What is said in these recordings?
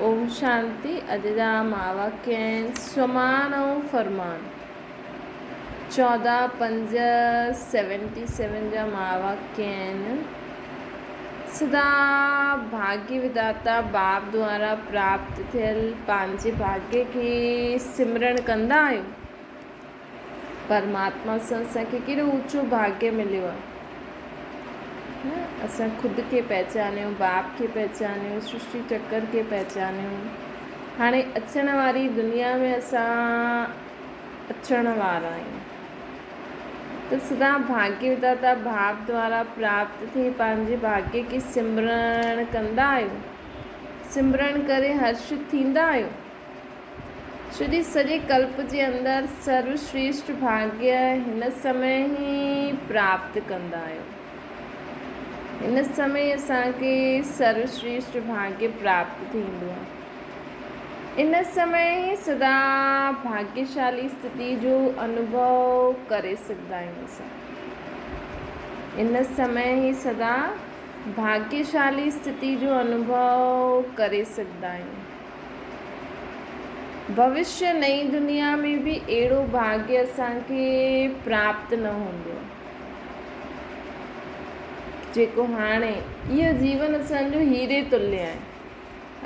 ओम शांति। अॼु जा महावाक्य आहिनि स्वमान ऐं फरमान। 14/5/77 जा महावाक्य आहिनि। सदा भाग्य विधाता बाप द्वारा प्राप्त थियल पंहिंजे भाग्य खे सिमरण कंदा आहियो। परमात्मा सां असांखे केॾो ऊचो भाग्य मिलियो आहे। असां ख़ुदि खे पहचानियूं, बाप खे पहचानियूं, सृष्टि चक्र खे पहचानियूं। हाणे अचण वारी दुनिया में असां अचण वारा आहियूं। त सदा भाग्य विधाता बाप द्वारा प्राप्त थी पंहिंजे भाग्य खे सिमरण कंदा आहियो। सिमरण करे हर्षित थींदा आहियो। छोजी सॼे कल्प जे अंदरि सर्वश्रेष्ठ भाग्य हिन समय ई प्राप्त कंदा आहियो। हिन समय असांखे सर्वश्रेष्ठ भाग्य प्राप्त थींदो आहे। इन समय ई सदा भाग्यशाली स्थिति जो अनुभव करे सघंदा आहियूं असां। इन समय ई सदा भाग्यशाली स्थिति जो अनुभव करे सघंदा आहियूं। भविष्य नई दुनिया में बि अहिड़ो भाग्य असांखे प्राप्त न हूंदो जेको हाणे। इहो जीवन असांजो हीरे तुल्य आहे।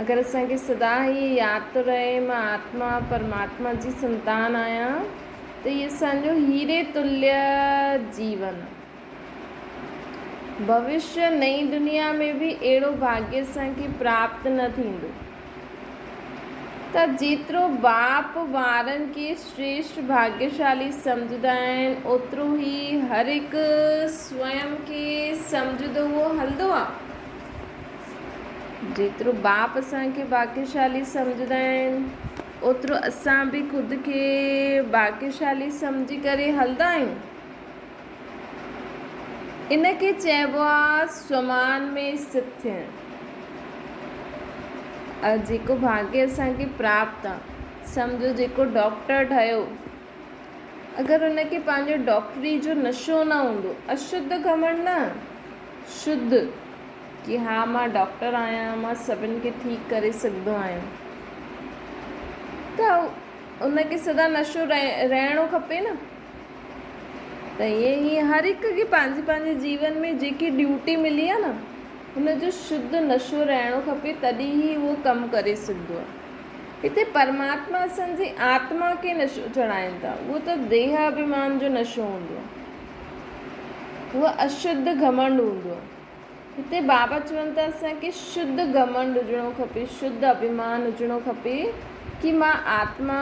अगरि असांखे सदा ही यादि थो रहे मां आत्मा परमात्मा जी संतान आहियां, त इहो असांजो हीरे तुल्य जीवन। भविष्य नई दुनिया में बि अहिड़ो भाग्य असांखे प्राप्त न थींदो। त जेतिरो बाप ॿारनि खे श्रेष्ठ भाग्यशाली सम्झंदा आहिनि, ओतिरो ई हर हिकु स्वयं खे सम्झंदो उहो हलंदो आहे। जेतिरो बाप असांखे भाग्यशाली सम्झंदा आहिनि, ओतिरो असां बि ख़ुदि खे भाग्यशाली सम्झी करे हलंदा आहियूं। इन खे चइबो आहे स्वमान में स्थित थियणु। जेको भाग्य असांखे प्राप्त आहे, सम्झो जेको डॉक्टर ठहियो, अगरि हुनखे पंहिंजो डॉक्टरी जो नशो न हूंदो, अशुद्ध घमंड न, शुद्ध कि हा मां डॉक्टर आहियां, मां सभिनि खे ठीकु करे सघंदो आहियां, त उनखे सदा नशो रहणो खपे न। त ईअं ई हर हिकु खे पंहिंजे पंहिंजे जीवन में जेकी ड्यूटी मिली आहे न, हुनजो शुद्ध नशो रहणो खपे, तॾहिं ई उहो कमु करे सघंदो आहे। हिते परमात्मा असांजी आत्मा खे नशो चढ़ाइनि था। उहो त देह अभिमान जो नशो हूंदो आहे, उहो अशुद्ध घमंड हूंदो आहे। हिते बाबा चवनि था असांखे शुद्ध घमंड हुजिणो खपे, शुद्ध अभिमान हुजिणो खपे कि मां आत्मा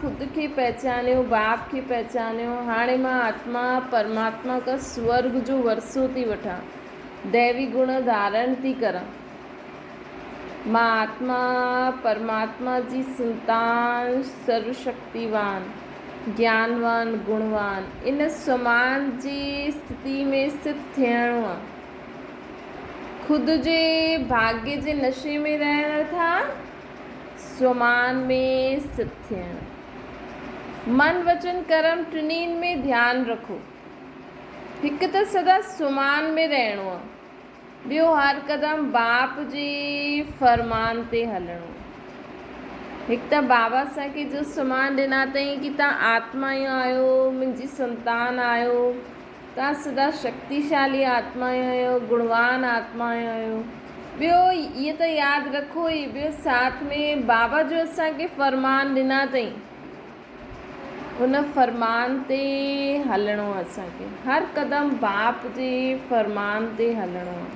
ख़ुदि खे पहचानियो, बाप खे पहचानियो। हाणे मां आत्मा परमात्मा का स्वर्ग जो वरसो थी वठां, दैवी गुण धारण थी करां। मां आत्मा परमात्मा जी संतान, सर्वशक्तिवान, ज्ञानवान, गुणवान। इन स्वमान जी स्थिति में स्थित थियणो आहे। ख़ुदि जे भाग्य जे नशे में रहण था, स्वमान में स्थित थियणु। मन वचन कर्म टिनिनि में ध्यानु रखो। हिकु त सदा स्वमान में रहणो आहे, ॿियो हर क़दम बाप जे फरमान ते हलणो। हिकु त बाबा असांखे जो स्वमान ॾिना अथई कि तव्हां आत्मा आहियो, मुंहिंजी संतान आहियो, तव्हां सदा शक्तिशाली आत्मा आहियो, गुणवान आत्मा आहियो। ॿियो इहो त यादि रखो ई, ॿियो साथ में बाबा जो असांखे फरमान ॾिना अथई, उन फरमान ते हलणो आहे असांखे। हर क़दम बाप जे फरमान ते हलणो आहे।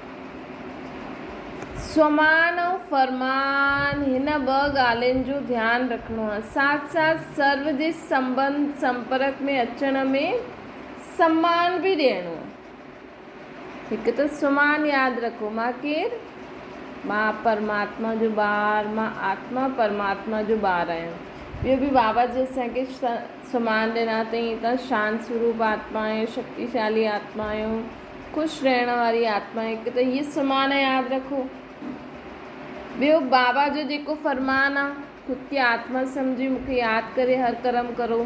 स्वमान ऐं फरमान हिन ॿ ॻाल्हियुनि जो ध्यानु रखिणो आहे। साथ साथ सर्व जे संबंध संपर्क में अचण में सम्मान बि ॾियणो आहे। हिकु त स्वमान यादि रखो, मां केरु? मां परमात्मा जो ॿार, मां आत्मा परमात्मा जो ॿार आहियां। ॿियो बि बाबा जी असांखे स्वमान ॾिना अथई, तव्हां शांति स्वरूप आत्मा आहियो, शक्तिशाली आत्मा आहियो, ख़ुशि रहण वारी आत्मा आहे। हिकु त इहे स्वमान यादि रखो। ॿियो बाबा जो जेको फरमान आहे, ख़ुदि खे आत्मा सम्झी मूंखे यादि करे हर कर्म करो,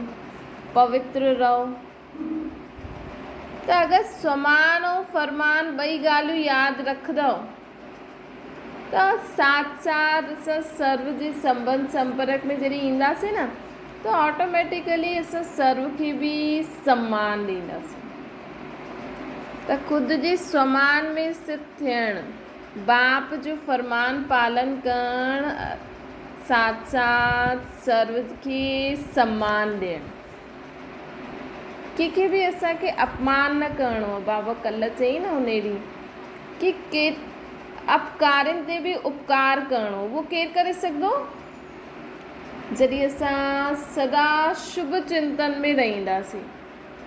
पवित्र रहो। त अगरि स्वमान ऐं फरमान ॿई ॻाल्हियूं यादि रखंदव त साथ साथ असां सर्व जे संबंध संपर्क में जॾहिं ईंदासीं न त ऑटोमेटिकली असां सर्व खे बि सम्मान ॾींदासीं। त ख़ुदि जे स्वमान में स्थित थियणु, बाप जो फरमान पालन करणु, साथ साथ सर्व खे सम्मान ॾियणु, कंहिंखे बि असांखे अपमान न करिणो आहे। बाबा कल्ह चई न उन ॾींहुं कि के अपकारनि ते बि उपकार करिणो, उहो केरु करे सघंदो? जॾहिं असां सदा शुभ चिंतन में रहंदासीं,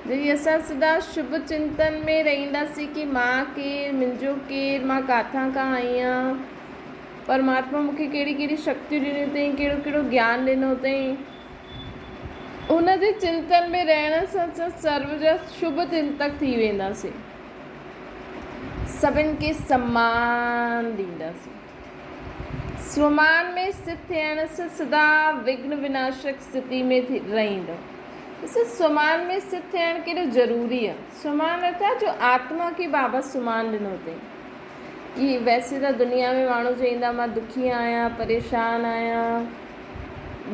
जॾहिं असां सदा शुभ चिंतन में रहंदासीं कि मां केरु, मुंहिंजो केरु, मां किथां खां आई आहियां, परमात्मा मूंखे कहिड़ी कहिड़ी शक्तियूं ॾिनियूं अथई, कहिड़ो कहिड़ो ज्ञान ॾिनो अथई, उन जे चिंतन में रहण सां असां सर्व जा शुभ चिंतक थी वेंदासीं, सभिनि खे सम्मान ॾींदासीं। स्वमान में स्थित थियण सां सदा विघ्न विनाशक स्थिति में रहंदो। ॾिसो स्वमान में स्थित थियणु केॾो ज़रूरी आहे। स्वमान अर्थात जो आत्मा खे बाबा सुमान ॾिनो अथई कि वैसे त दुनिया में माण्हू चवंदा मां दुखी आहियां, परेशान आहियां,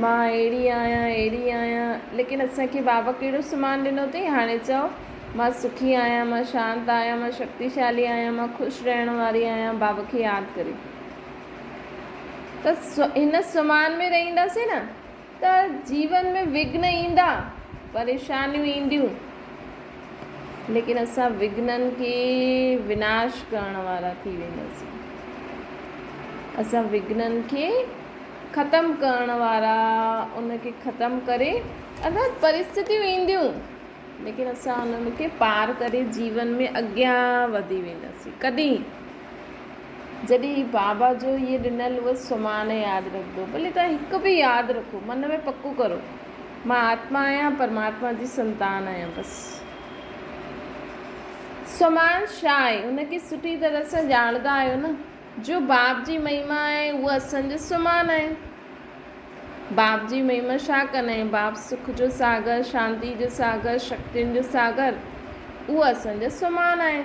मां अहिड़ी आहियां, लेकिन असांखे बाबा कहिड़ो सुमान ॾिनो अथई? हाणे चओ मां सुखी आहियां, मां शांत आहियां, मां शक्तिशाली आहियां, मां ख़ुशि रहण वारी आहियां, बाबा खे यादि करे। त हिन स्वमान में रहंदासीं न त जीवन में विघ्न ईंदा, परेशानियूं ईंदियूं, लेकिन असां विघ्ननि खे विनाश करण वारा थी वेंदासीं। असां विघ्ननि खे ख़तमु करण वारा, उनखे ख़तमु करे, अर्थात परिस्थितियूं ईंदियूं, लेकिन असां उन्हनि खे पार करे जीवन में अॻियां वधी वेंदासीं। कॾहिं? जॾहिं बाबा जो इहे ॾिनल उहे स्वमान यादि रखंदो। भले तव्हां हिकु बि यादि रखो, मन में पको करो, मां आत्मा आहियां, परमात्मा जी संतान आहियां, बसि। स्वमान छा आहे उनखे सुठी तरह सां ॼाणंदा आहियो न। जो बाप जी महिमा आहे उहा असांजो स्वमान आहे। बाप जी महिमा छा कंदा आहियूं? बाप सुख जो सागर, शांति जो सागर, शक्तियुनि जो सागर, उहो असांजो स्वमान आहे।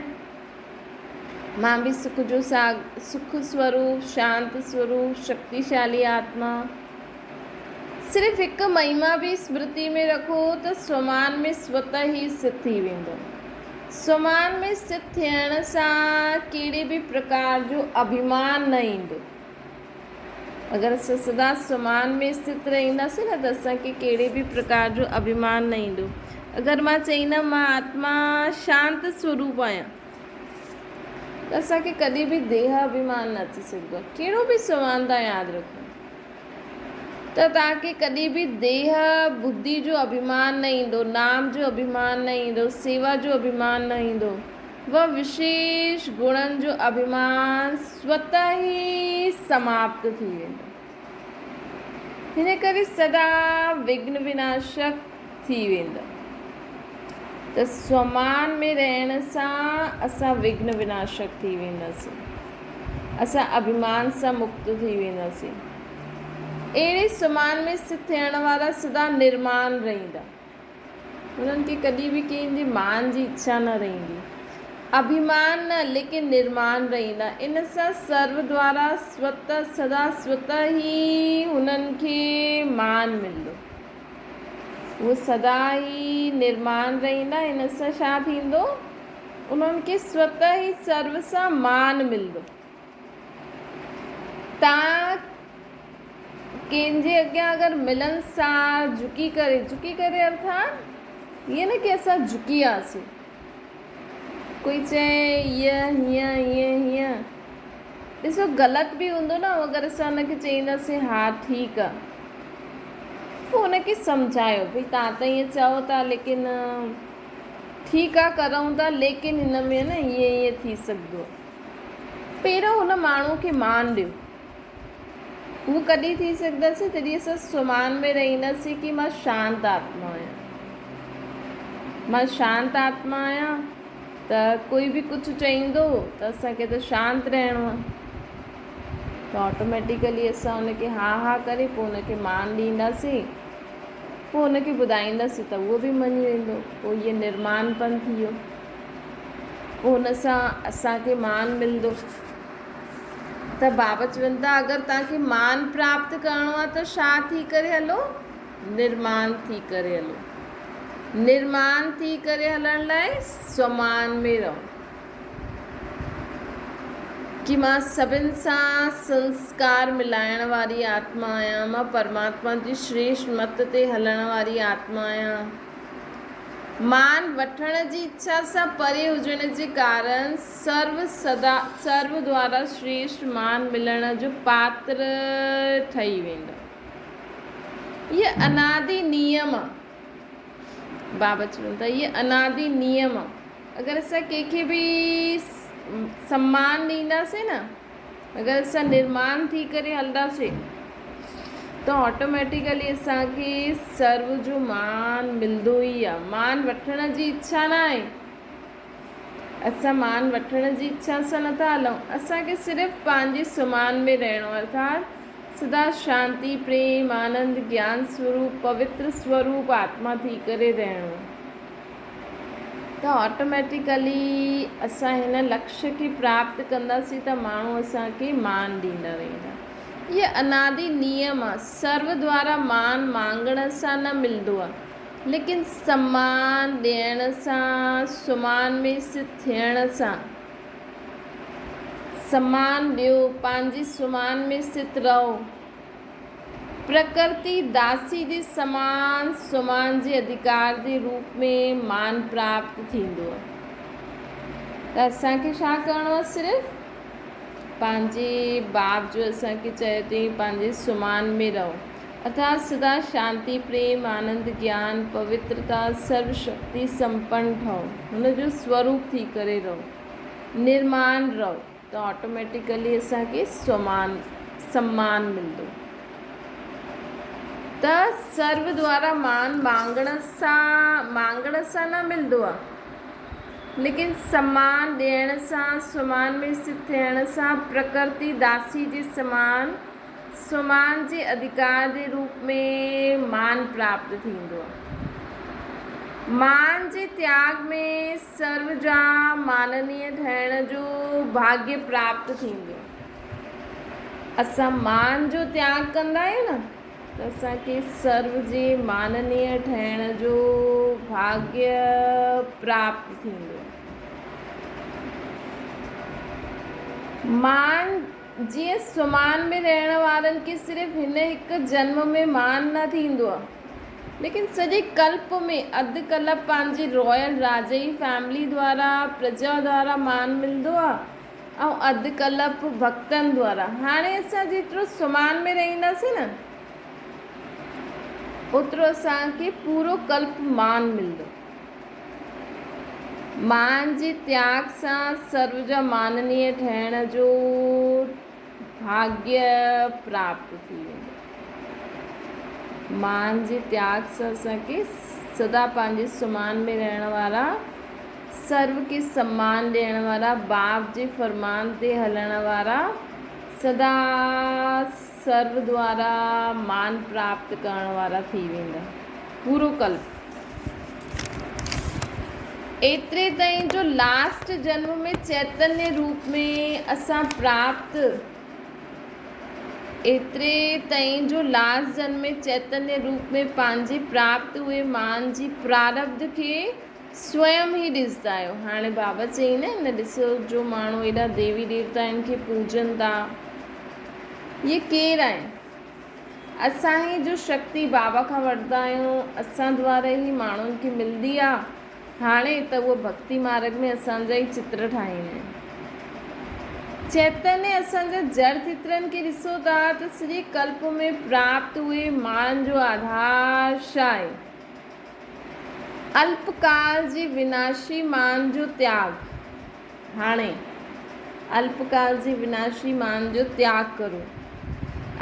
मां बि सुख जो सुख स्वरूप, शांत स्वरूप, शक्तिशाली आत्मा। सिर्फ़ु हिकु महिमा बि स्मृति में रखो त स्वमान में स्वतः ई स्थित थी वेंदो। स्वमान में स्थित थियण सां कहिड़े बि प्रकार जो अभिमान न ईंदो। अगरि असां सदा स्वमान में स्थित रहंदासीं न त असांखे कहिड़े बि प्रकार जो अभिमान न ईंदो। अगरि मां चईंदमि मां आत्मा शांत स्वरूप आहियां त असांखे कॾहिं बि देह अभिमान न अची सघंदो आहे। कहिड़ो बि स्वमान तव्हां यादि रखो त तव्हांखे कॾहिं बि देह बुद्धि जो अभिमान न ईंदो, नाम जो अभिमान न ईंदो, सेवा जो अभिमान न ईंदो। वह विशेष गुणनि जो अभिमान स्वतः ई समाप्त थी वेंदो। हिन करे सदा विघ्न विनाशक थी वेंदा। त स्वमान में रहण सां असां विघ्न विनाशक थी वेंदासीं, असां अभिमान सां मुक्त थी वेंदासीं। अहिड़े स्वमान में स्थित थियण वारा सदा निर्माण रहंदा। उन्हनि खे कॾहिं बि कंहिंजे मान जी इच्छा न रहंदी, अभिमान न, लेकिन निर्माण रहंदा। इन सां सर्व द्वारा स्वतः सदा स्वतः ई हुननि खे मान मिलंदो। उहे सदा ई निर्माण रहंदा। इन सां छा थींदो? उन्हनि खे स्वतः ई सर्व सां मान मिलंदो। तव्हां कंहिंजे अॻियां अगरि मिलन सां झुकी करे अर्थात ईअं न कि असां झुकी वियासीं। कोई चए हीअं हीअं, ॾिसो ग़लति बि हूंदो न। अगरि असां हुनखे चईंदासीं हा ठीकु आहे, पोइ हुनखे सम्झायो भई तव्हां त ईअं चओ था, लेकिन ठीकु आहे करूं था, लेकिन हिन में न ईअं थी सघंदो आहे। पहिरियों हुन माण्हू खे मान ॾियो। हू कॾहिं थी सघंदासीं? जॾहिं असां स्वमान में रहंदासीं कि मां शांत आत्मा आहियां, मां शांत आत्मा आहियां, त कोई बि कुझु चईंदो त असांखे त शांत रहणो आहे। त ऑटोमेटिकली असां हुनखे हा करे पोइ हुनखे मान ॾींदासीं, पोइ हुनखे ॿुधाईंदासीं त उहो बि मञी वेंदो। पोइ इहो निर्माणपन थी वियो। पोइ हुन सां असांखे मान मिलंदो। त त बाबा चवनि था अगरि तव्हांखे मान प्राप्त करिणो आहे त छा थी करे हलो, निर्माण थी करे हलो। निर्माण थी करे हलण लाइ स्वमान में रहो कि मां सभिनि सां संस्कार मिलाइण वारी आत्मा आहियां, मां परमात्मा जी श्रेष्ठ मत ते हलण वारी आत्मा आहियां। मान वठण जी इच्छा सां परे हुजण जे कारण सर्व द्वारा श्रेष्ठ मान मिलण जो पात्र ठही वेंदो। ये अनादि नियम आहे। बाबा चवनि था ये अनादि नियम आहे। अगरि असां कंहिंखे बि सम्मान ॾींदासीं न, अगरि असां निर्माण थी करे हलंदासीं त ऑटोमेटिकली असांखे सर्व जो मान मिलंदो ई आहे। मान वठण जी इच्छा न आहे, असां मान वठण जी इच्छा सां नथा हलूं, असांखे सिर्फ़ु पंहिंजे सुमान में रहणो आहे, अर्थात सदा शांति प्रेम आनंद ज्ञान स्वरूप पवित्र स्वरूप आत्मा थी करे रहणो। त ऑटोमेटिकली असां हिन लक्ष्य खे प्राप्त कंदासीं त माण्हू असांखे मान ॾींदा वेंदा। ये अनादि नियम आहे। सर्व द्वारा मान मांगण सां न मिलंदो आहे, लेकिन सम्मान ॾियण सां, सुमान में स्थित थियण सां। सम्मान ॾियो, पंहिंजे सुमान में स्थित रहो। प्रकृति दासी जे समान सुमान जे अधिकार जे रूप में मान प्राप्त थींदो आहे। त असांखे छा करिणो आहे? सिर्फ़ु पंहिंजे बाप जो असांखे चयो अथई पंहिंजे सुमान में रहो, अर्थात सदा शांति प्रेम आनंद ज्ञान पवित्रता सर्वशक्ति संपन्न ठहो, हुनजो स्वरूप थी करे रहो, निर्माण रहो, त ऑटोमेटिकली असांखे सम्मान मिलंदो। त सर्व द्वारा मान मांगण सां न मिलंदो आहे, लेकिन सम्मान ॾियण सां, सुमान में स्थित थियण सां, प्रकृति दासी जे समान सुमान जे अधिकार जे रूप में मान प्राप्त थींदो आहे। मान जे त्याग में सर्व जा माननीय ठहिण जो भाग्य प्राप्त थींदो। असां मान जो त्याग कंदा आहियूं न त असांखे सर्व जे माननीय ठहिण जो भाग्य प्राप्त थींदो। मान जीअं सुमान में रहण वारनि खे सिर्फ़ु हिन हिकु जन्म में मान न थींदो आहे, लेकिन सॼे कल्प में अधु कल्प पंहिंजी रॉयल राजई फैमिली द्वारा प्रजा द्वारा मान मिलंदो आहे ऐं अधु कल्प भक्तनि द्वारा। हाणे असां जेतिरो सुमान में रहंदासीं न ओतिरो असांखे पूरो कल्प मान मिलंदो। मान जे त्याग सां सर्व जा माननीय ठहिण जो भाग्य प्राप्त थी वेंदो। मान जे त्याग सां असांखे सदा पंहिंजे सुमान में रहण वारा, सर्व खे सम्मान ॾियण वारा, बाप जे फरमान ते हलण वारा, सदा सर्व द्वारा मान प्राप्त करण वारा थी वेंदा पूरो कल्प। एतिरे ताईं जो लास्ट जन्म में चैतन्य रूप में असां प्राप्त, एतिरे ताईं जो लास्ट जन्म में चैतन्य रूप में पंहिंजे प्राप्त हुए मान जी प्रारब्ध खे स्वयं ई ॾिसंदा आहियो। हाणे बाबा चई न ॾिसो जो माण्हू एॾा देवी देवता इन्हनि खे पूजनि था, ये केरु आहिनि? असां ई जो शक्ति बाबा खां वठंदा आहियूं, असां द्वारा ई माण्हुनि खे मिलंदी आहे। हाणे त उहो भक्ति मार्ग में असांजा ई चित्र ठाहींदा आहिनि। चैतन्य असांजा जड़ चित्रनि खे ॾिसो था त सॼे कल्प में प्राप्त हुए मान जो आधार छा आहे? अल्पकाल जे विनाशी मान जो त्याग। हाणे अल्पकाल जे विनाशी मान जो त्याग करो,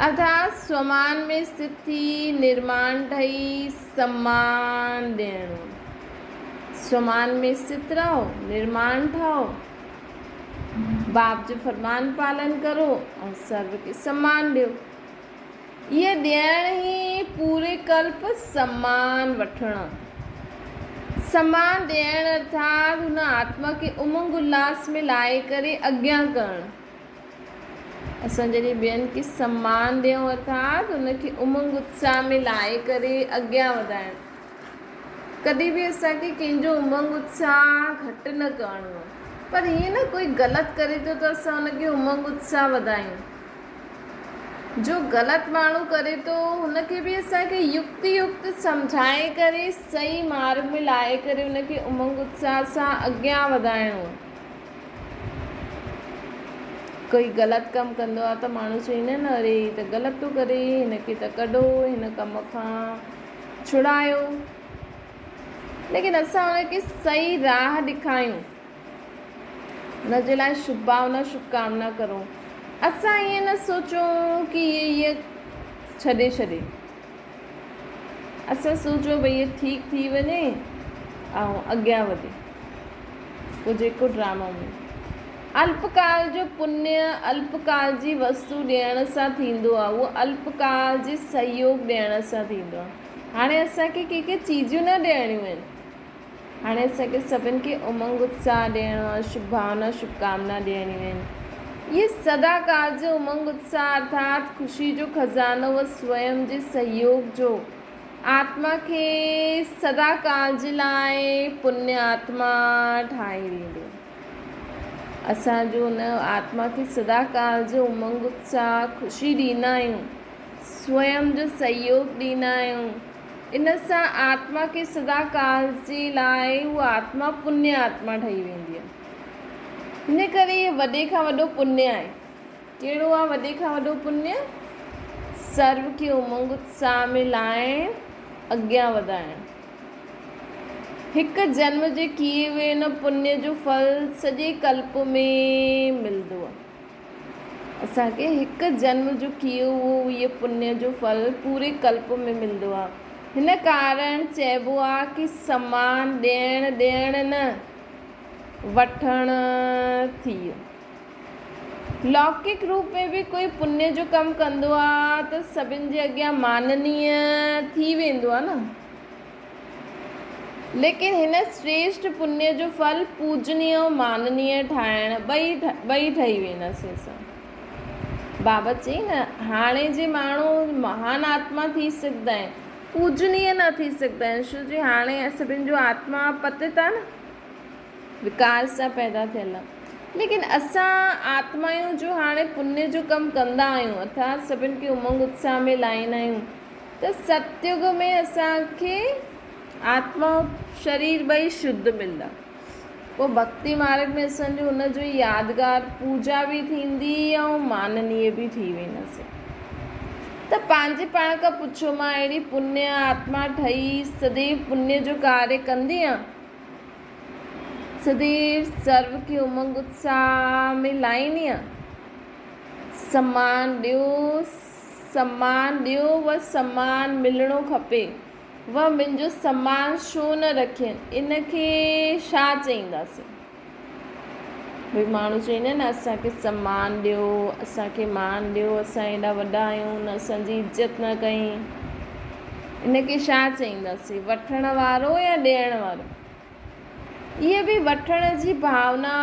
अर्थात स्वमान में स्थित थी निर्माण ठही सम्मान ॾियणो। स्वमान में स्थित रहो, निर्माण ठहो, बाप जो फरमान पालन करो और सर्व के सम्मान ॾियो। ये ॾियण ही पूरे कल्प सम्मान वठणु। सम्मान ॾियण अर्थात हुन आत्मा खे उमंग उल्लास में लाए करे अॻियां करणु। असां जॾहिं ॿियनि खे सम्मान ॾियूं अर्थात उनखे उमंग उत्साह में लाहे करे अॻियां वधाइणु। कॾहिं बि असांखे कंहिंजो उमंग उत्साह घटि न करिणो आहे, पर हीअं न कोई ग़लति करे थो त असां उनखे उमंग उत्साह वधायूं। जो ग़लति माण्हू करे थो हुनखे बि असांखे युक्त सम्झाए करे सही मार्ग में लाहे करे उनखे उमंग उत्साह सां अॻियां वधाइणो आहे। कोई ग़लति कमु कंदो आहे त माण्हू चवंदा आहिनि अरे हीअ त ग़लति थो करे, हिनखे त कढो, हिन कम खां छुड़ायो। लेकिन असां हुनखे सही राह ॾेखारियूं, हुनजे लाइ शुभ भावना शुभकामना करूं। असां ईअं न सोचूं कि हीअ छॾे, असां सोचो भई हीअ ठीकु थी वञे ऐं अॻियां वधे। पोइ जेको ड्रामा में अल्पकाल जो पुण्य अल्पकाल जी वस्तु ॾियण सां थींदो आहे, उहो अल्पकाल जे सहयोग ॾियण सां थींदो आहे। हाणे असांखे कंहिंखे चीजियूं न ॾियणियूं आहिनि, हाणे असांखे सभिनि खे उमंग उत्साह ॾियणो आहे, शुभ भावना शुभकामना ॾियणियूं आहिनि। ये सदाकाल जो उमंग उत्साह अर्थात ख़ुशी जो खज़ानो व स्वयं जे सहयोग जो आत्मा खे सदाकाल जे लाइ पुण्य आत्मा ठाहे ॾींदो। असांजो हुन आत्मा खे सदाकाल जो उमंग उत्साह ख़ुशी ॾींदा आहियूं, स्वयं जो सहयोग ॾींदा आहियूं। इन सां आत्मा खे सदाकाल जे लाइ उहा आत्मा पुण्य आत्मा ठही वेंदी आहे। हिन करे इहे वॾे खां वॾो पुण्य आहे। कहिड़ो आहे वॾे खां वॾो पुण्य? सर्व खे उमंग उत्साह में लाइण, अॻियां वधाइण। हिकु जन्म जे किए हुए इन पुण्य जो फल सॼे कल्प में मिलंदो आहे। असांखे हिकु जन्म जो कियो हुओ इहे पुण्य जो फल पूरे कल्प में मिलंदो आहे। हिन कारण चइबो आहे कि सम्मान ॾियण न वठण थी वियो। लौकिक रूप में बि कोई पुण्य जो कमु कंदो आहे त सभिनि जे अॻियां माननीय थी वेंदो आहे न, लेकिन हिन श्रेष्ठ पुण्य जो फल पूजनीय ऐं माननीय ठाहिण ॿई ठही वेंदासीं असां। बाबा चई न हाणे जे माण्हू महान आत्मा थी सघंदा आहिनि, पूजनीय न थी सघंदा आहिनि, छो जो हाणे सभिनि जो आत्मा पतित आहे न, विकार सां पैदा थियल आहे। लेकिन असां आत्मायूं जो हाणे पुण्य जो कमु कंदा आहियूं अर्थात सभिनि खे उमंग उत्साह में लाईंदा आहियूं, त सतयुग में असांखे आत्मा शरीर ॿई शुद्ध मिलंदा। पोइ भक्ति मार्ग में असांजो हुनजो यादगार पूजा बि थींदी ऐं माननीय बि थी वेंदासीं। त पंहिंजे पाण खां पुछो, मां अहिड़ी पुण्य आत्मा ठही सदैव पुण्य जो कार्य कंदी आहियां, सदैव सर्व खे उमंग उत्साह में लाईंदी आहियां। सम्मान ॾियो व सम्मान मिलणो खपे, व मुंहिंजो सम्मान छो न रखियनि, इनखे छा चईंदासीं? भई माण्हू चवंदा आहिनि न असांखे सम्मान ॾियो, असांखे मान ॾियो, असां एॾा वॾा आहियूं न असांजी इज़त न कई, इनखे छा चईंदासीं? वठण वारो या ॾियण वारो? इहे बि वठण जी भावना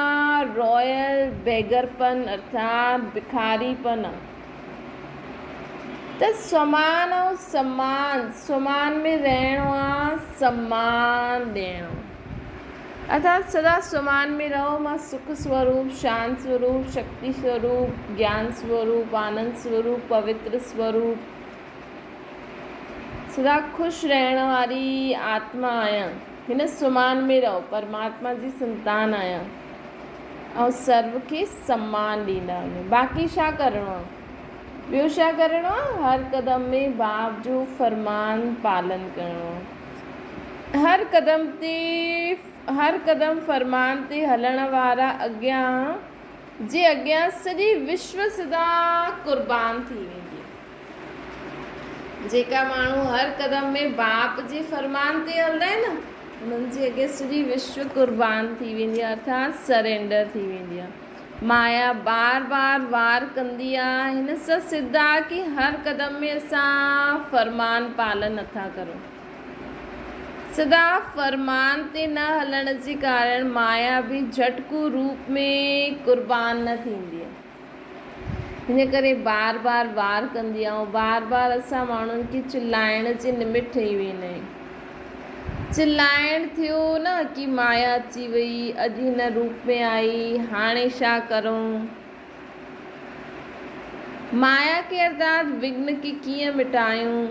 रॉयल बेगरपन अर्थात भिखारीपन आहे। त समान ऐं समान में रहणो आहे, सम्मान ॾियणो अर्थात सदा समान में रहो। मां सुख स्वरूप, शांति स्वरूप, शक्ति स्वरूप, ज्ञान स्वरूप, आनंद स्वरूप, पवित्र स्वरूप, सदा खुश रहण वारी आत्मा आहियां। हिन समान में रहो, परमात्मा जी संतान आहियां ऐं सर्व खे सम्मान ॾींदा आहियूं। बाक़ी छा करिणो आहे? ॿियो छा करिणो आहे? हर क़दम में बाप जो फरमान पालन करिणो आहे। हर क़दम फरमान ते हलण वारा अॻियां सॼी विश्व सदा क़ुर्बान थी वेंदी। जेका माण्हू हर क़दम में बाप जे फरमान ते हलंदा आहिनि न, उन्हनि जे अॻियां सॼी विश्व क़ुर्बान थी वेंदी आहे अर्थात सरेंडर थी वेंदी आहे। माया बार बार वार कंदी आहे। हिन सां सिद्ध आहे कि हर क़दम में असां फरमान पालन नथा करूं। सदा फरमान ते न हलण जे कारण माया बि झटकू रूप में क़ुर्बान न थींदी आहे। हिन करे बार बार वार कंदी आहियां। बार बार असां माण्हुनि खे चिलाइण जे निमित ठही वेंदा आहियूं। चिलाइण थियो न कि माया अची वई, अॼु हिन रूप में आई, हाणे छा करूं। माया के अर्थात विघ्न के कीअं मिटायूं।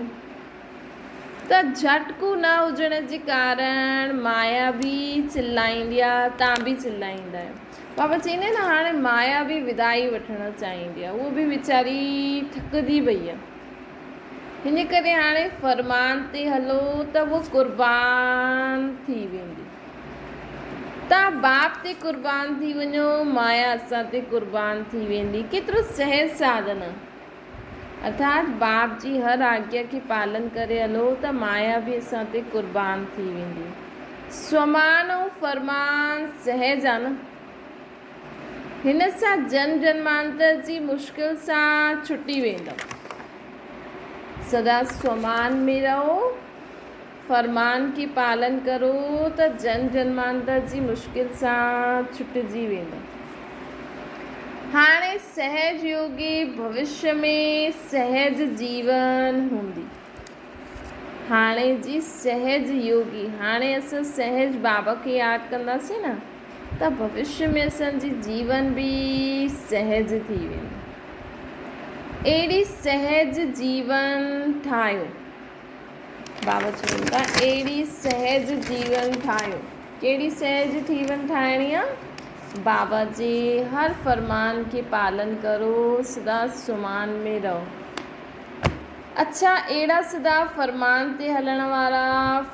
त झटको न हुजण जे कारण माया बि चिलाईंदी आहे, तव्हां बि चिलाईंदा आहियो। बाबा चईंदा आहिनि हाणे माया बि विदाई वठणु चाहींदी आहे, उहा बि वीचारी थकिजी वई आहे। हिन करे हाणे फरमान ते हलो त उहो क़ुर्बान थी वेंदी। तव्हां बाप ते क़ुर्बान थी वञो, माया असां ते क़ुर्बान थी वेंदी। केतिरो सहज साधन आहे। अर्थात बाप जी हर आज्ञा खे पालन करे हलो त माया बि असां ते क़ुर्बान थी वेंदी। स्वमान ऐं फरमान सहज आहे न। हिन सां जन्म जन्मांतर जी मुश्किल सां छुटी वेंदव। सदा स्वमान में रहो, फरमान की पालन करो त जन्म जन्मांतर जी मुश्किल सां छुटिजी वेंदो। हाणे सहज योगी भविष्य में सहज जीवन हूंदी। हाणे जी सहज योगी, हाणे असां सहज बाबा खे यादि कंदासीं न त भविष्य में असांजी जीवन बि सहज थी वेंदी। अहिड़ी सहज जीवन ठाहियो। बाबा चवनि था अहिड़ी सहज जीवन ठाहियो। कहिड़ी सहज जीवन ठाहिणी आहे? बाबा जे हर फरमान के पालन करो, सदा सुमान में रहो। अच्छा, अहिड़ा सदा फरमान ते हलण वारा,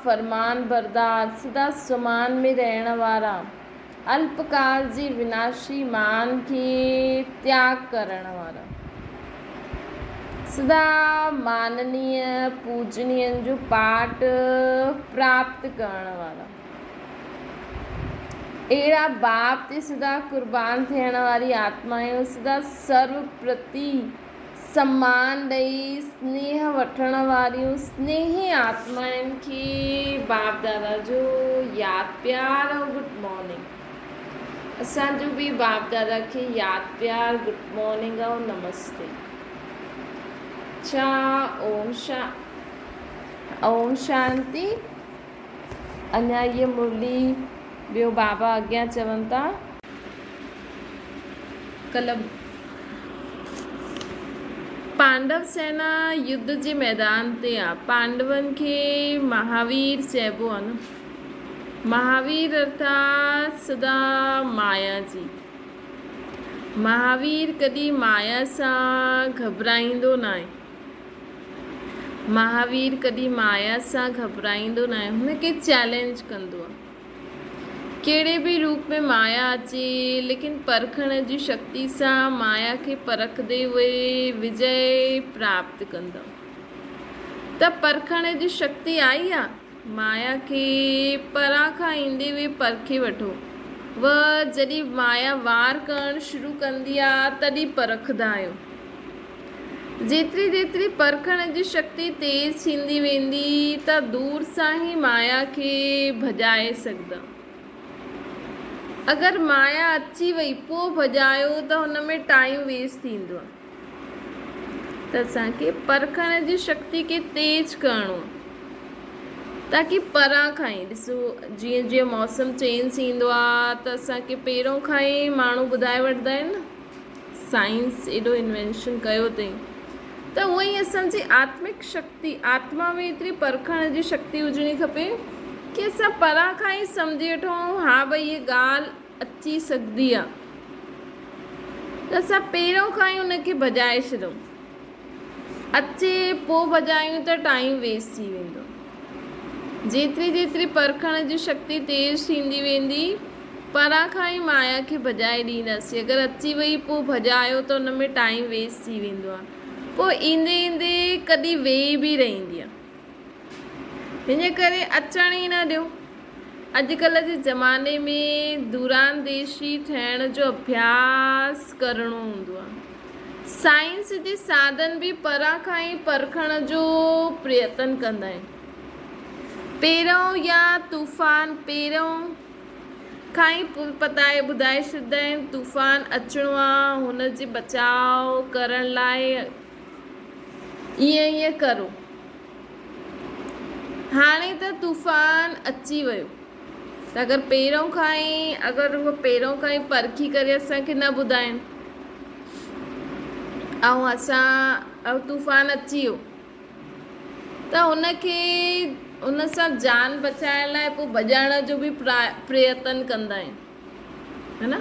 फरमान बरदार, सदा सुमान में रहण वारा, अल्पकाल जी विनाशी मान के त्याग करण वारा, सदा माननीय पूजनीय जो पाठ प्राप्त करण वारा, अहिड़ा बाप ते सदा कुर्बान थियण वारी आत्मायूं, सदा सर्व प्रति सम्मान ॾेई स्नेह वठण वारियूं स्नेही आत्माउनि खे बाप दादा जो यादि प्यार ऐं गुड मॉर्निंग। असांजो बि बाप दादा खे यादि प्यार, गुड मॉर्निंग ऐं नमस्ते। ओम शांति। अञा ये मुरली ॿियो बाबा अॻियां चवनि था। कल्ह पांडव सेना युद्ध जे मैदान ते आहे। पांडवनि खे महावीर चइबो आहे न। महावीर अर्थात सदा माया जी। महावीर कॾहिं माया सां घबराईंदो न आहे। महावीर कॾहिं माया सां घबराईंदो न आहे, हुनखे चैलेंज कंदो आहे। कहिड़े बि रूप में माया अचे, लेकिन परखण जी शक्ति सां माया खे परखंदे हुए विजय प्राप्त कंदा। त परखण जी शक्ति आई आहे, माया खे परां खां ईंदे हुए परखे वठो। वह जॾहिं माया वार करणु शुरू कंदी आहे तॾहिं परखंदा आहियो। जेतिरी जेतिरी परखण जी शक्ति तेज़ थींदी वेंदी त दूर सां ई माया खे भॼाए सघंदा। अगरि माया अची वई पोइ भॼायो त हुन में टाइम वेस्ट थींदो आहे। त असांखे परखण जी शक्ति खे तेज़ करिणो आहे ताकी परां खां ई ॾिसो, जीअं जीअं मौसम चेंज थींदो आहे त असांखे पहिरों खां ई माण्हू ॿुधाए वठंदा आहिनि न। साइंस एॾो इन्वेंशन कयो अथई। त उअं ई असांजी आत्मिक शक्ति, आत्मा में एतिरी परखण जी शक्ति हुजणी खपे कि असां परां खां ई सम्झी वठूं, हा भई हीअ ॻाल्हि अची सघंदी आहे, त असां पहिरों खां ई उनखे भॼाए छॾूं। अचे पोइ भॼायूं त टाइम वेस्ट थी वेंदो। जेतिरी जेतिरी परखण जी शक्ति तेज़ थींदी वेंदी, परां खां ई माया खे भॼाए ॾींदासीं। अगरि अची वई पोइ भॼायो त उन में टाइम वेस्ट थी वेंदो आहे। पोइ ईंदे ईंदे कॾहिं वेही बि रहंदी आहे। हिन करे अचण ई न ॾियो। अॼुकल्ह जे ज़माने में दूरांदेशी ठहिण जो अभ्यास करिणो हूंदो आहे। साइंस जे साधन बि परां खां ई परखण जो प्रयत्न कंदा आहिनि। पहिरों या तूफ़ान पहिरों खां ई ॿुधाए छॾींदा आहिनि तूफ़ान अचिणो आहे, हुन जे बचाव करण लाइ ईअं करो। हाणे त तूफ़ान अची वियो, त अगरि पहिरों खां ई परखी करे असांखे न ॿुधाइनि ऐं तूफ़ान अची वियो त हुन सां जान बचाइण लाइ पोइ भॼण जो बि प्रयत्न कंदा आहिनि, है न।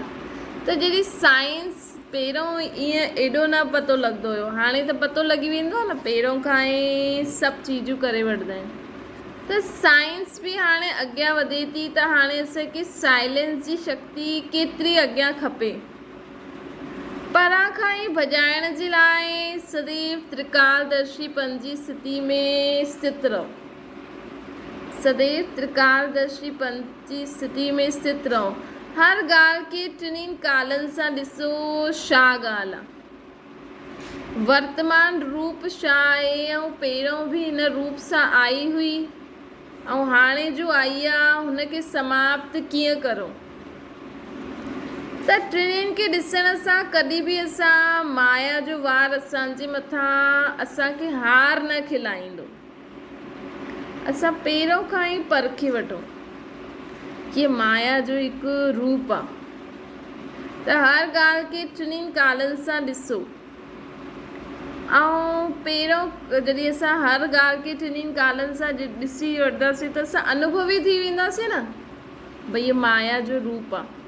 त जहिड़ी साइंस पहिरों ईअं एॾो न पतो लॻंदो हुयो, हाणे त पतो लॻी वेंदो आहे न, पहिरों खां ई सभु चीजूं करे वठंदा आहिनि। त साइंस बि हाणे अॻियां वधे थी, त हाणे असांखे साइलेंस जी शक्ति केतिरी अॻियां खपे। परां खां ई भॼाइण जे लाइ सदैव त्रिकालदर्शीपन जी स्थिति में स्थित रहो, सदैव त्रिकालदर्शीपन जी स्थिति में स्थित रहो। हर ॻाल्हि खे टिनिनि कालनि सां ॾिसो, छा ॻाल्हि आहे, वर्तमान रूप छा आहे, ऐं पहिरों बि हिन रूप सां आई हुई ऐं हाणे जो आई आहे, हुनखे समाप्त कीअं करो। त टिनिनि खे ॾिसण सां कॾहिं बि असां माया जो वार असांजे मथां असांखे हार न खिलाईंदो। असां पहिरों खां ई परखे वठो कि माया जो हिकु रूप आहे, त हर ॻाल्हि खे टिनिनि कालनि सां ॾिसो। ऐं पहिरों जॾहिं असां हर ॻाल्हि खे टिनिनि कालनि सां ॾिसी वठंदासीं त असां अनुभवी थी वेंदासीं न, भई इहा माया जो रूप आहे।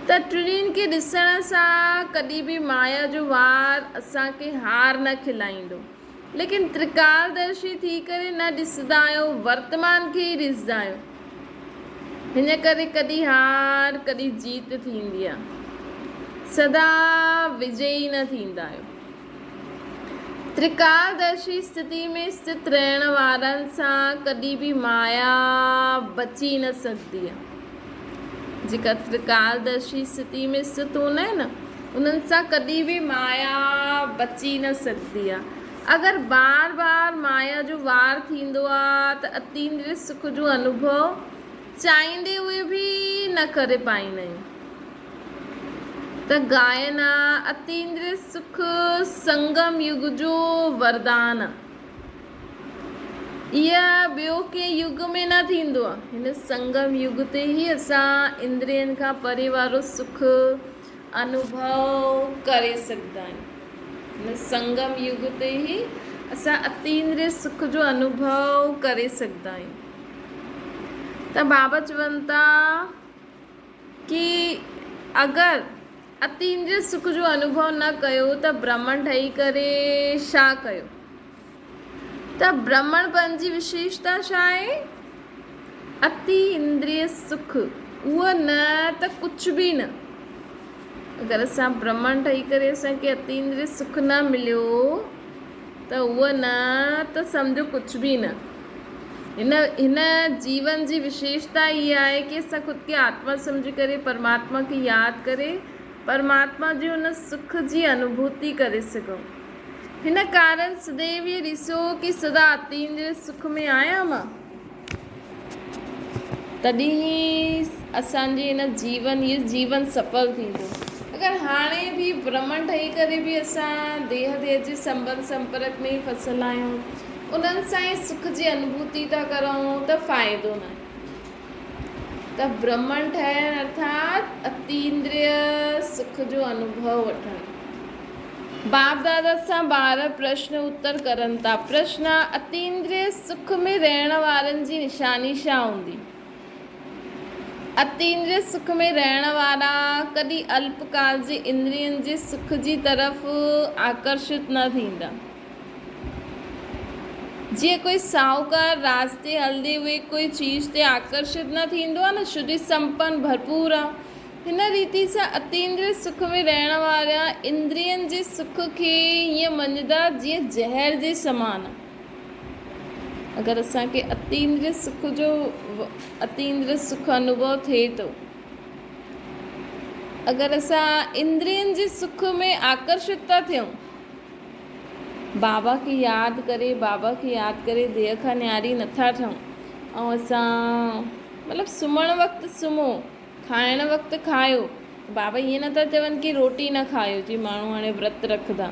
त टिनिनि खे ॾिसण सां कॾहिं बि माया जो वार असांखे हार न खिलाईंदो, लेकिन त्रिकालदर्शी थी करे न ॾिसंदा आहियो, वर्तमान खे ई ॾिसंदा आहियो। हिन करे कॾहिं हार कॾहिं जीत थींदी आहे, सदा विजयी न थींदा आहियो। त्रिकालदर्शी स्थिति में स्थित रहण वारनि सां कॾहिं बि माया बची न सघंदी आहे। जेका त्रिकालदर्शी स्थिति में स्थित हूंदा आहिनि न, उन्हनि सां कॾहिं बि माया बची न सघंदी आहे। अगरि बार बार माया जो वार थींदो आहे त अतीन्द्रिय सुख जो अनुभव चाहींदे हुए बि न करे पाईंदा आहियूं। त गायन आहे अतीन्द्रिय सुख संगम युग जो वरदान आहे। इहा ॿियो कंहिं युग में न थींदो आहे, हिन संगम युग ते ई असां इंद्रियनि खां परे वारो सुख अनुभव करे सघंदा आहियूं। हिन संगम युग ते ई असां अतीन्द्रिय सुख जो अनुभव करे सघंदा आहियूं। त बाबा चवनि था कि अगरि अतीन्द्रिय सुख जो अनुभव न कयो त ब्रह्मन ठही करे छा कयो। त ब्रह्मणपन जी विशेषता छा आहे, अति इंद्रिय सुख, उहो न त कुझु बि न। अगरि असां ब्रह्मन ठही करे असांखे अति इंद्रिय सुख न मिलियो त उहो न त सम्झो कुझु बि न। हिन जीवन जी विशेषता इहा आहे कि असां ख़ुदि खे आत्मा सम्झी करे परमात्मा खे यादि करे परमात्मा जी हुन सुख जी अनुभूति करे सघूं। हिन कारण सदैव इहो ॾिसो कि सदा अतीन्द्रिय सुख में आहियां मां, तॾहिं ई असांजे हिन जीवन सफल थींदो। अगरि हाणे बि ब्रह्मन ठही करे बि असां देह जे संबंध संपर्क में ई फसियल आहियूं, उन्हनि सां ई सुख जी अनुभूति था करूं त फ़ाइदो न। त ब्रह्मन ठहण अर्थात अतीन्द्रिय सुख जो अनुभव वठणु। बाप दादा सां ॿार प्रश्न उत्तर करनि था। प्रश्न, अतीन्द्रिय सुख में रहण वारनि जी निशानी छा हूंदी। अतीन्द्रिय सुख में रहण वारा कॾहिं अल्पकाल जे इंद्रियनि जे सुख जी तरफ़ आकर्षित न थींदा। जीअं कोई साहूकार रास्ते हलंदे हुए कोई चीज़ ते आकर्षित न थींदो आहे न, शुद्धि संपन्न भरपूर आहे, हिन रीति सां अतीन्द्रिय सुख में रहण वारा इंद्रियनि जे सुख खे ईअं मञदा जीअं ज़हर जे समान आहे। अगरि असांखे अतीन्द्रिय सुख अनुभव थिए थो, अगरि असां इंद्रियनि जे सुख में आकर्षित था थियूं, बाबा खे यादि करे देह खां न्यारी नथा ठहूं, ऐं असां मतिलबु सुम्हण वक़्तु सुम्हो खाइण वक़्तु खायो। बाबा ईअं नथा चवनि की रोटी न खायो, जी माण्हू हाणे विर्त रखंदा,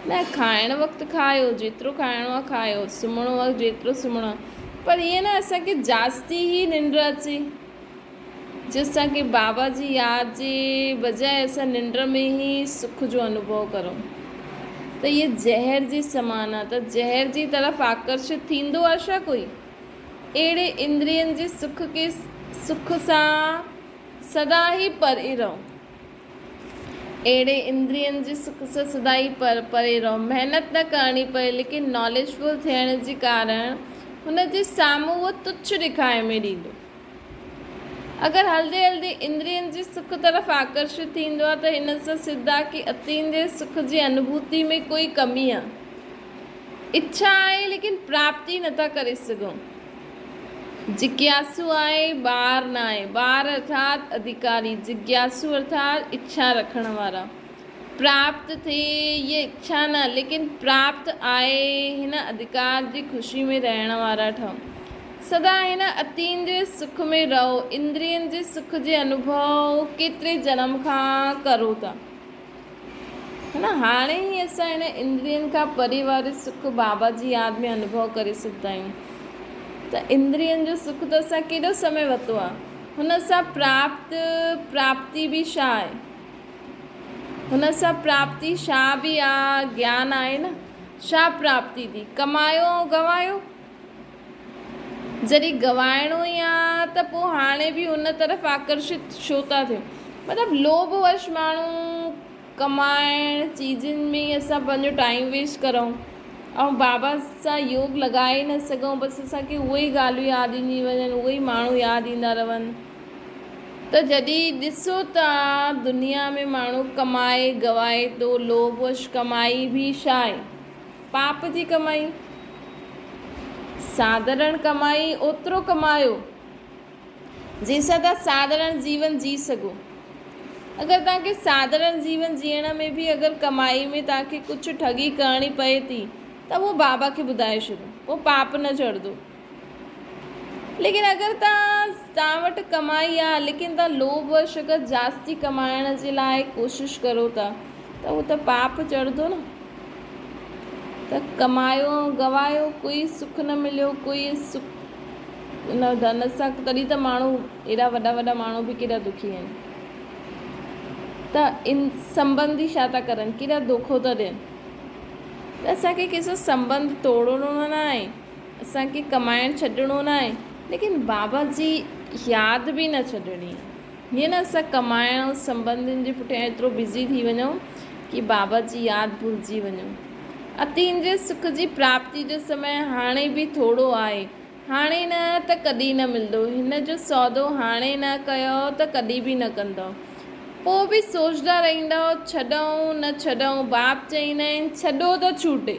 न खाइण वक़्तु खायो, जेतिरो खाइणो आहे खायो, सुम्हणो आहे जेतिरो सुम्हणो आहे। पर ईअं न असांखे जास्ती ई निंड अचे, जो असांखे बाबा जी यादि जे बजाए असां निंड में ई सुख जो अनुभव करूं, त इहे ज़हर जे समान आहे। त ज़हर जी तरफ़ आकर्षित थींदो आहे छा कोई? अहिड़े इंद्रियनि जे सुख सां सदा ई परे रहो, अहिड़े इंद्रियनि जे सुख सां सदा ई परे रहो। महिनत न करणी पए, लेकिन नॉलेजफुल थियण जे कारण हुन जे साम्हूं उहो तुच्छ ॾेखारे में ॾींदो। अगरि हलंदे हलंदे इंद्रियनि जे सुख तरफ़ आकर्षित थींदो आहे त हिन सां सिद्ध आहे कि अतींद्रिय सुख जी अनुभूति में कोई कमी आहे। इच्छा आहे लेकिन प्राप्ति नथा करे सघूं। जिज्ञासु आहे, ॿार न आहे। ॿार अर्थात अधिकारी, जिज्ञासु अर्थात इच्छा रखण वारा। प्राप्त थिए ये इच्छा न, लेकिन प्राप्त आहे हिन अधिकार जी ख़ुशी में रहण वारा ठहो। सदा हिन अतींद्रिय सुख में रहो। इंद्रियनि जे सुख जे अनुभव केतिरे जन्म खां करो था, है न। हाणे ई असां हिन इंद्रियनि खां परे वारे सुख बाबा जी यादि में अनुभव करे सघंदा आहियूं। त इंद्रियनि जो सुख त असां केॾो समय वरितो आहे। हुन सां प्राप्ति बि छा आहे? हुन सां प्राप्ति छा बि आहे? ज्ञान आहे न। छा प्राप्ति थी? कमायो ऐं गवायो। जॾहिं गवाइणो ई आहे त पोइ हाणे बि हुन तरफ़ आकर्षित छो था थियूं? मतिलबु लोभवश माण्हू कमाइण चीज़ुनि में ई असां पंहिंजो टाइम वेस्ट करूं ऐं बाबा सां योग लॻाए न सघूं। बसि असांखे उहे ई ॻाल्हियूं यादि ईंदी वञनि, उहे ई माण्हू यादि ईंदा रहनि। त जॾहिं ॾिसो था दुनिया में माण्हू कमाए गवाए थो, लोभवश कमाई बि छा आहे? पाप जी कमाई। साधारण कमाई ओतिरो कमायो जंहिंसां तव्हां साधारण जीवन जी सघो। अगरि तव्हांखे साधारण जीवन जीअण में बि अगरि कमाई में तव्हांखे कुझु ठगी करणी पए थी त उहो बाबा खे ॿुधाए छॾो, पोइ पाप न चढ़ंदो। लेकिन अगरि तव्हां वटि कमाई आहे, लेकिन तव्हां लोभवश अगरि जास्ती कमाइण जे लाइ कोशिशि करो था त उहो त पाप चढ़ंदो न। त कमायो गवायो, कोई सुख न मिलियो, कोई सुख न धन सां। तॾहिं त माण्हू एॾा वॾा वॾा माण्हू बि केॾा दुखी आहिनि। त इन संबंधी छा था करनि? केॾा धोखो था ॾियनि। त असांखे कंहिंसां संबंध तोड़णो न आहे, असांखे कमाइणु छॾिणो न आहे, लेकिन बाबा जी यादि बि न छॾणी आहे। हीअं न असां कमाइण ऐं संबंधनि जे पुठियां एतिरो बिज़ी थी वञूं कि बाबा जी यादि भुलिजी वञूं। अतींद्रिय सुख जी प्राप्ति जो समय हाणे बि थोरो आहे। हाणे न त कॾहिं न मिलंदो। हिन जो सौदो हाणे न कयो त कॾहिं बि न कंदो। पोइ बि सोचंदा रहंदा छॾूं न छॾूं। बाप चईंदा आहिनि छॾो त छूटे।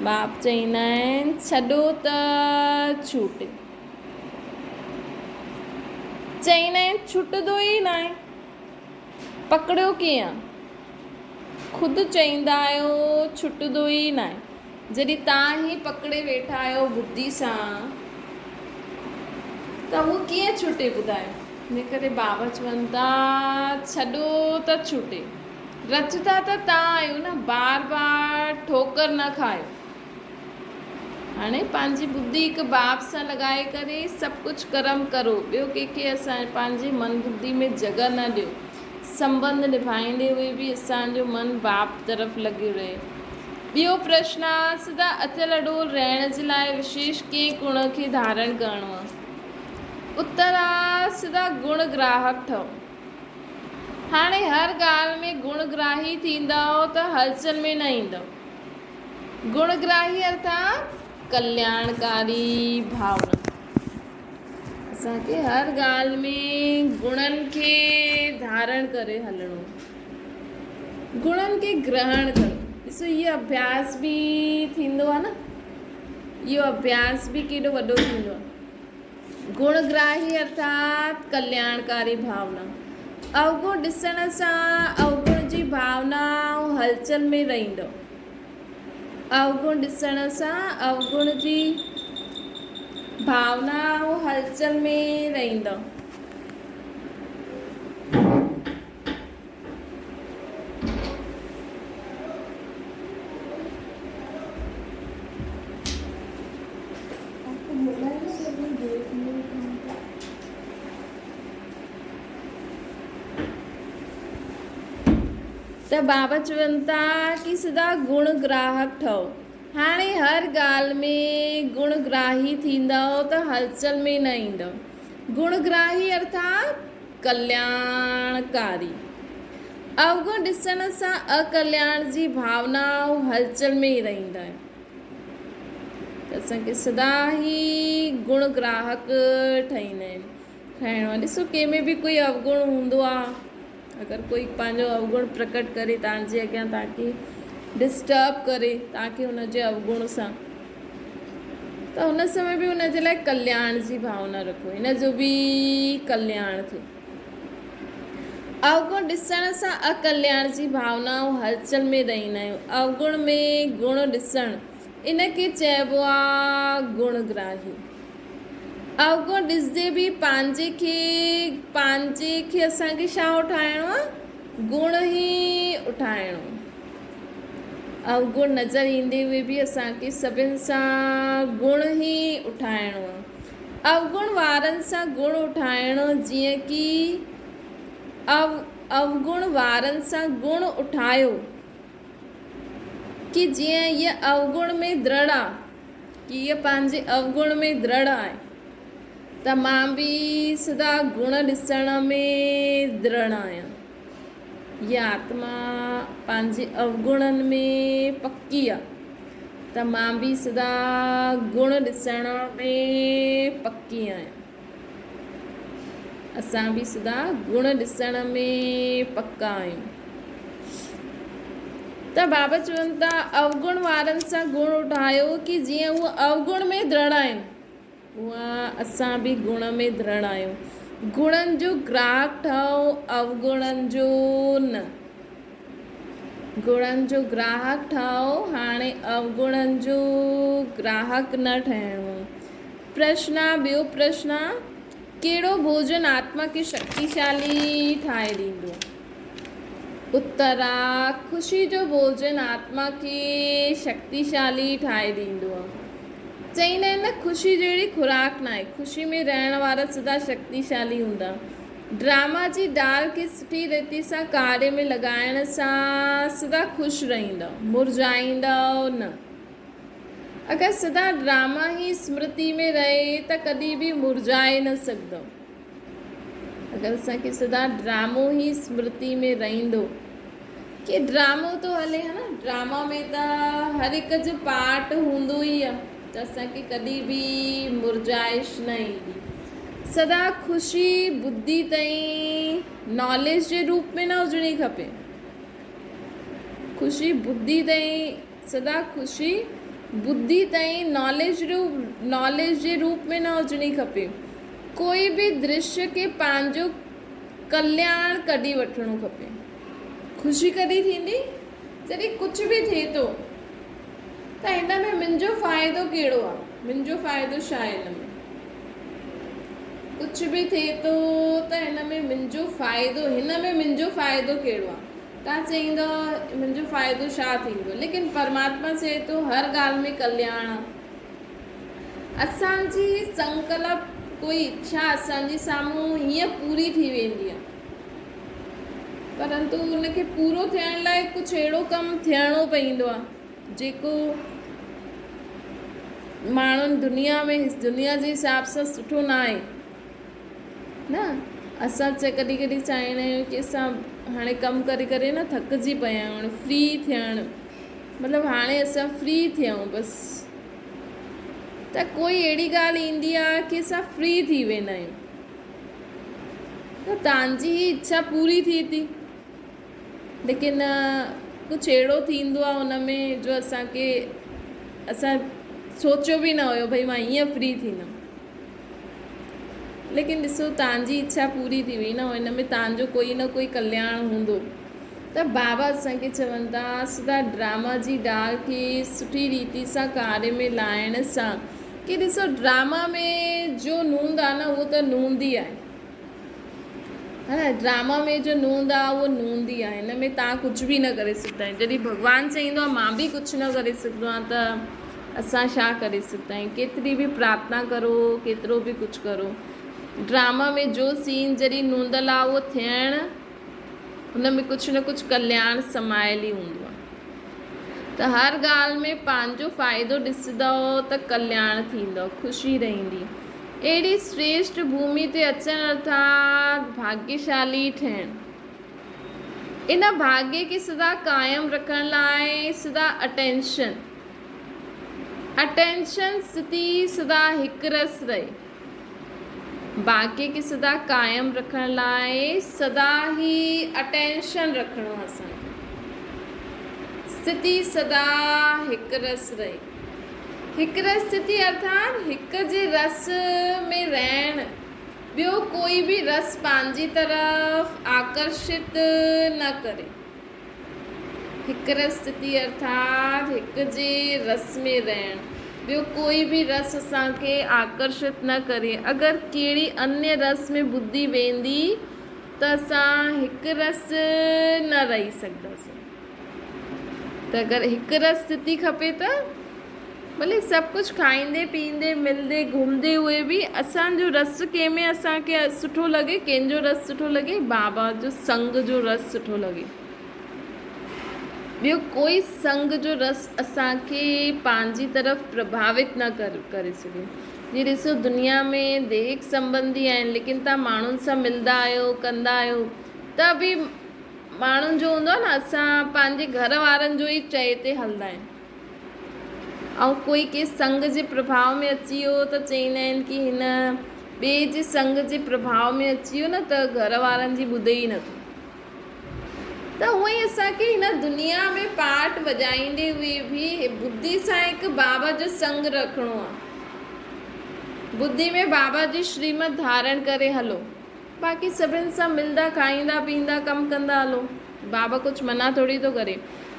बाप चईंदा आहिनि छॾो त छूटे। चईंदा आहिनि छुटंदो ई न आहे। पकड़ियो कीअं? ख़ुदि चईंदा आहियो छुटंदो ई न आहे। जॾहिं तव्हां ई पकड़े वेठा आहियो बुद्धि सां त उहो कीअं छुटे ॿुधायो? इन करे बाबा चवनि था छॾो त छूटे। रचता त तव्हां आहियो न, बार बार ठोकर न खायो। हाणे पंहिंजी बुद्धि हिकु बाप सां लॻाए करे सभु कुझु कर्म करो। ॿियो कंहिंखे असां पंहिंजी मन बुद्धि में जॻह न ॾियो। संबंध निभाईंदे हुए बि असांजो मन बाप तरफ़ लॻियो रहे। ॿियो प्रश्न आहे, सदा अचल अॾोल रहण जे लाइ विशेष कंहिं गुण खे धारण करिणो आहे? उत्तर आहे सदा गुण ग्राहक ठहो। हाणे हर ॻाल्हि में गुणग्राही थींदव त हलचल में न ईंदव। गुणग्राही अर्थात कल्याणकारी भावना। असांखे हर ॻाल्हि में गुणनि खे धारण करे हलणो, गुणनि खे ग्रहण करो। ॾिसो इहो अभ्यास बि थींदो आहे न, इहो अभ्यास बि केॾो वॾो थींदो आहे। गुणग्राही अर्थात कल्याणकारी भावना। अवगुण ॾिसण सां अवगुण जी भावना ऐं हलचल में रहंदो। अवगुण ॾिसण सां अवगुण जी भावना ऐं हलचल में रहंदव। त बाबा चवनि था कि सदा गुण ग्राहक ठहो। हाणे हर ॻाल्हि में गुणग्राही थींदव त हलचल में न ईंदव। गुणग्राही अर्थात कल्याणकारी। अवगुण ॾिसण सां अकल्याण जी भावना ऐं हलचल में ई रहंदा आहियूं। त असांखे सदा ई गुण ग्राहक ठहींदा आहिनि ठहिणो आहे। ॾिसो कंहिंमें बि कोई अवगुण हूंदो आहे, अगरि कोई पंहिंजो अवगुण प्रकट करे तव्हांजे अॻियां तव्हांखे डिस्टर्ब करे तव्हांखे हुनजे अवगुण सां, त हुन समय बि हुनजे लाइ कल्याण जी भावना रखो, हिन जो बि कल्याण थिए। अवगुण ॾिसण सां अकल्याण जी भावना ऐं हलचल में रहंदा आहियूं। अवगुण में गुण ॾिसणु, इनखे चइबो आहे गुणग्राही। अवगुण ॾिसदे बि पंहिंजे खे असांखे छा उठाइणो आहे? गुण ई उठाइणो। अवगुण नज़र ईंदे हुए बि असांखे सभिनि सां गुण ई उठाइणो आहे। अवगुण वारनि सां गुण उठाइणो, जीअं की अवगुण वारनि सां गुण उठायो कि जीअं इहा अवगुण में दृढ़ आहे, कि इहा पंहिंजे अवगुण में दृढ़ आहे, त मां बि सदा गुण ॾिसण में दृढ़ आहियां। इहा आत्मा पंहिंजे अवगुणनि में पकी आहे, त मां बि सदा गुण ॾिसण में पकी आहियां। असां बि सदा गुण ॾिसण में पका आहियूं। त बाबा चवनि था अवगुण वारनि सां गुण उठायो कि जीअं उहे अवगुण में दृढ़ आहिनि, उहा असां बि गुण में दृढ़ आहियूं। गुणनि जो ग्राहक ठहो, अवगुणनि जो न। गुणनि जो ग्राहक ठहो, हाणे अवगुणनि जो ग्राहक न ठहिणो। ॿियो प्रश्न आहे, कहिड़ो भोजन आत्मा खे शक्तिशाली ठाहे ॾींदो? उत्तर आहे, ख़ुशी जो भोजन आत्मा खे शक्तिशाली ठाहे ॾींदो आहे। चईंदा आहिनि न, ख़ुशी जहिड़ी खुराक न आहे। ख़ुशी में रहण वारा सदा शक्तिशाली हूंदा। ड्रामा जी डाल खे सुठी रीति सां कार्य में लॻाइण सां सदा ख़ुशि रहंदव, मुरझाईंदव न। अगरि सदा ड्रामा ही स्मृति में रहे त कॾहिं बि मुरझाए न सघंदव। अगरि असांखे सदा ड्रामो ही स्मृति में रहंदो, कि ड्रामो तो हले, है न, ड्रामा में त हर हिक जो पार्ट हूंदो ई आहे, त असांखे कॾहिं बि मुरझाइश न ईंदी। सदा ख़ुशी बुद्धि ताईं नॉलेज जे रूप में न हुजणी खपे। ख़ुशी बुद्धि ताईं, सदा ख़ुशी बुद्धि ताईं नॉलेज जे रूप में न हुजणी खपे। कोई बि दृश्य खे पंहिंजो कल्याण कढी वठिणो खपे। ख़ुशी कॾहिं थींदी? जॾहिं कुझु बि थिए थो त हिन में मुंहिंजो फ़ाइदो कहिड़ो आहे, मुंहिंजो फ़ाइदो छा आहे हिन में? कुझु बि थिए थो त हिन में मुंहिंजो फ़ाइदो कहिड़ो आहे? तव्हां चईंदो मुंहिंजो फ़ाइदो छा थींदो? लेकिन परमात्मा चए थो हर ॻाल्हि में कल्याण आहे। असांजी संकल्प, कोई इच्छा असांजे साम्हूं हीअं पूरी थी वेंदी आहे, परंतु उनखे पूरो थियण लाइ कुझु अहिड़ो कमु थियणो पवंदो आहे जेको माण्हुनि दुनिया जे हिसाब सां सुठो न आहे न। असां कॾहिं कॾहिं चाहींदा आहियूं कि असां हाणे कमु करे करे न थकिजी पिया आहियूं, हाणे फ्री थियणु, मतिलबु हाणे असां फ्री थियूं बसि। त कोई अहिड़ी ॻाल्हि ईंदी आहे कि असां फ्री थी वेंदा आहियूं, त तव्हांजी ही इच्छा पूरी थिए थी, लेकिन कुझु अहिड़ो थींदो आहे हुन में जो असां सोचियो बि न हुयो भई मां हीअं फ्री थींदमि, लेकिन ॾिसो तव्हांजी इच्छा पूरी थी वई न, हिन में तव्हांजो कोई न कोई कल्याण हूंदो। त बाबा असांखे चवनि था सदा ड्रामा जी डाल खे सुठी रीति सां कार्य में लाइण सां कि ॾिसो ड्रामा में जो नूंद आहे न उहो त नूंद ई आहे, है ना। ड्रामा में जो नूंद आहे उहो नूंद ई आहे, हिन में तव्हां कुझु बि न करे सघंदा आहियो। जॾहिं भॻवानु चईंदो आहे मां बि कुझु न करे सघंदो आहियां त असां छा करे सघंदा आहियूं। केतिरी बि प्रार्थना करो, केतिरो बि कुझु करो, ड्रामा में जो सीन जॾहिं नूंदल आहे उहो थियणु, हुन में कुझु न कुझु कल्याण समायल ई हूंदो आहे। त हर ॻाल्हि में पंहिंजो फ़ाइदो ॾिसंदव त कल्याण थींदव, ख़ुशी रहंदी। अहिड़ी श्रेष्ठ भूमि ते अचणु अर्थात भाग्यशाली ठहिणु। इन भाग्य खे सदा क़ाइमु रखण लाइ सदा अटेंशन स्थिति सदा हिकु रस रहे। भाग्य खे सदा क़ाइमु रखण लाइ सदा ई अटेंशन रखिणो आहे असांखे। स्थिति सदा हिकु रस रहे। हिकु रस स्थिति अर्थात हिकु जे रस में रहणु, ॿियो कोई बि रस पंहिंजी तरफ़ आकर्षित न करे। हिकु रस स्थिति अर्थात हिकु जे रस में रहणु, ॿियो कोई बि रस असांखे आकर्षित न करे। अगरि कहिड़ी अन्य रस में बुद्धि वेंदी त असां हिकु रस न रही सघंदासीं। त अगरि हिकु रस स्थिति खपे त भले सभु कुझु खाईंदे पीअंदे मिलंदे घुमंदे हुए बि असांजो रस कंहिंमें असांखे सुठो लॻे। कंहिंजो रस सुठो लॻे? बाबा जो संग जो रस सुठो लॻे। ॿियो कोई संग जो रस असांखे पंहिंजी तरफ़ प्रभावित न करे सघे। जी ॾिसो दुनिया में दैहिक संबंधी आहिनि, लेकिन तव्हां माण्हुनि सां मिलंदा आहियो, कंदा आहियो, त बि माण्हुनि जो हूंदो आहे न, असां पंहिंजे घर वारनि जो ई चए ते हलंदा आहिनि। ऐं कोई के संग जे प्रभाव में अची वियो त चईंदा आहिनि कि हिन ॿिए जे संग जे प्रभाव में अची वियो न त घर वारनि जी ॿुधे ई नथो। त हूअं ई असांखे हिन दुनिया में पाठ वॼाईंदे हुए बि बुद्धि सां हिकु बाबा जो संग रखिणो आहे। बुद्धि में बाबा जी श्रीमत धारण करे हलो, बाक़ी सभिनि सां मिलंदा खाईंदा पीअंदा कमु कंदा हलो। बाबा कुझु मना थोरी थो करे।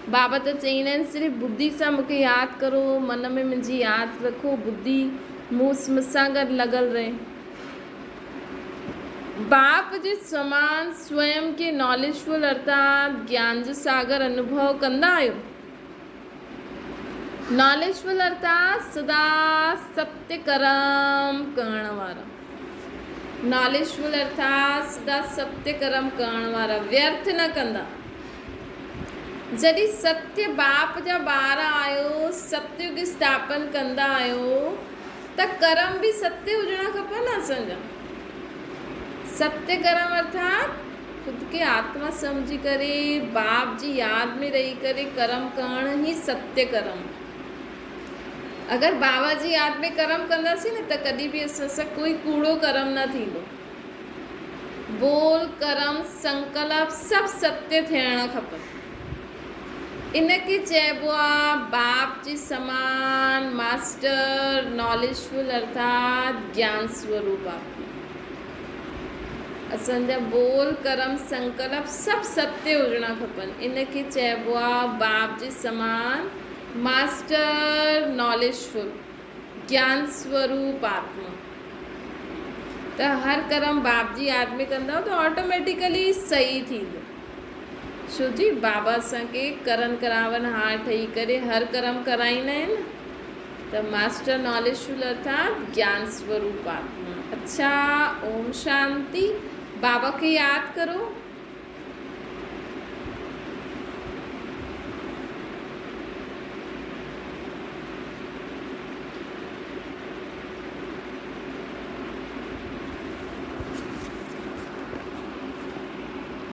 बाबा त चईंदा आहिनि सिर्फ़ु बुद्धि सां मूंखे यादि करो, मन में मुंहिंजी यादि रखो, बुद्धि मूंसां गॾु लॻल रहे। बाप जे समान स्वयं के नॉलेजफुल अर्थात ज्ञान जो सागर अनुभव कंदा आहियो। नॉलेजफुल अर्थात सदा सत्य कर्म करण वारा। नॉलेजफुल अर्थात सदा सत्य कर्म करण वारा, व्यर्थ न कंदा। जॾहिं सत्य बाप जा ॿार आहियो, सत्य जी स्थापन कंदा आहियो, त कर्म बि सत्य हुजणा खपनि असांजा। सत्य कर्म अर्थात ख़ुदि खे आत्मा सम्झी करे बाप जी यादि में रही करे कर्म करण ई सत्य कर्म। अगरि बाबा जी यादि में कर्म कंदासीं न त कॾहिं बि असां सां कोई कूड़ो कर्म न थींदो। बोल कर्म संकल्प सभु सत्य थियणु खपनि। इनखे चइबो आहे बाप जी समान मास्टर नॉलेजफुल अर्थात ज्ञान स्वरूप आहे। असांजा बोल कर्म संकल्प सभु सत्य हुजणा खपनि। इनखे चइबो आहे बाप जी समान मास्टर नॉलेजफुल ज्ञान स्वरूप आत्मा। त हर कर्म बाप जी यादि में कंदव त ऑटोमेटिकली सही थींदो। छो जी बाबा असांखे करन करावन हार ठही करे हर कर्म कराईंदा आहिनि। त मास्टर नॉलेजफुल अर्थात ज्ञान स्वरूप आत्मा। अच्छा, ओम शांति। बाबा खे यादि करो।